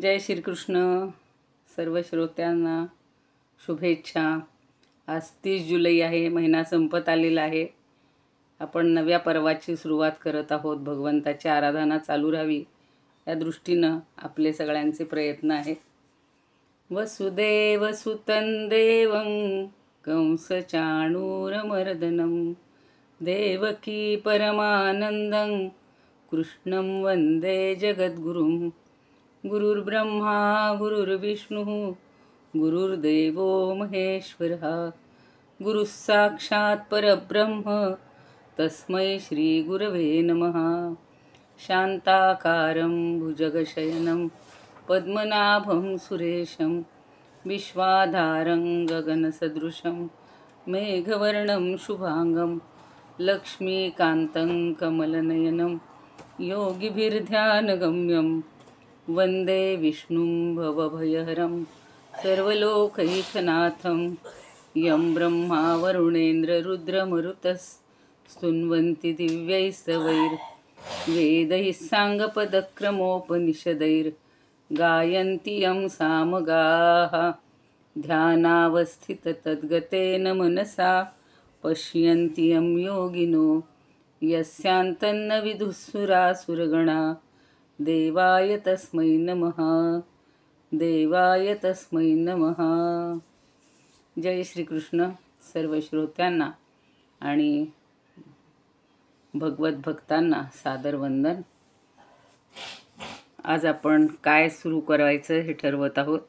जय श्रीकृष्ण. सर्व श्रोत्यांना शुभेच्छा. आज 30 जुलै आहे. महिना संपत आलेला आहे. आपण नव्या पर्वाची सुरुवात करत आहोत. भगवंताची आराधना चालू राहावी या दृष्टीनं आपले सगळ्यांचे प्रयत्न आहेत. वसुदेव सुतं देवं कंसचाणूरमर्दनं देवकी परमानंदं कृष्णं वंदे जगद्गुरुं. गुरुर्ब्रह्मा गुरुर्विष्णुः गुरुर्देवो महेश्वरः गुरुः साक्षात् परब्रह्म तस्मै श्रीगुरवे नमः. शान्ताकारं भुजगशयनं पद्मनाभं सुरेशं विश्वाधारं गगनसदृशं मेघवर्णं शुभांगं लक्ष्मीकान्तं कमलनयनं योगिभिर्ध्यानगम्यं वन्दे विष्णुं भवभयहरं सर्वलोकैकनाथं. यं ब्रह्मा वरुणेन्द्ररुद्रमरुतस्तुन्वन्ति दिव्यैस्तवैर्वेदैः साङ्गपदक्रमोपनिषदैर्गायन्ति यं सामगाः. ध्यानावस्थिततद्गतेन मनसा पश्यन्ति यं योगिनो यस्यान्तन्न विदुःसुरासुरगणा. देवाय तस्मै नमः. देवाय तस्मै नमः. जय श्रीकृष्ण. सर्व श्रोत्यांना आणि भगवत भक्तांना सादर वंदन. आज आपण काय सुरू करायचं हे ठरवत आहोत.